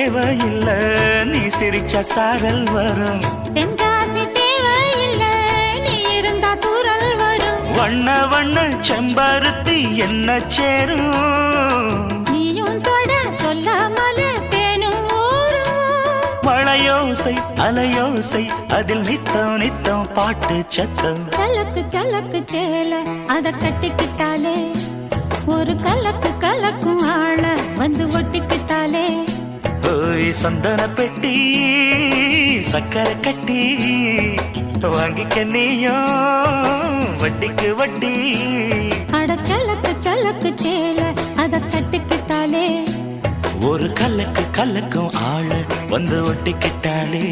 தேவையில்லை, நீ சிரிச்ச சாரல் வரும். தென்காசி தேவையில்லை, நீ இருந்தா தூரல் வரும். வண்ண வண்ண செம்பருத்தி என்ன சேரும். நீயும் தொட சொல்லாமல தேனும் ஊரும். மழையோசை அலையோசை அதில் நித்தம் நித்தம் பாட்டு சத்தம். சலக்கு சலக்கு சேல அத கட்டிக்கிட்டாலே, ஒரு கலக்கு கலக்கும் ஆள வந்து ஒட்டிக்கிட்டாலே. ஓய் சந்தன பெட்டி சக்கரை கட்டி வாங்கிக்க நீயும் வட்டிக்கு வட்டி. அட சலக்கு சலக்கு சேல அத கட்டிக்கிட்டாலே, ஒரு கலக்கு கலக்கும் ஆள வந்து ஒட்டிக்கிட்டாலே.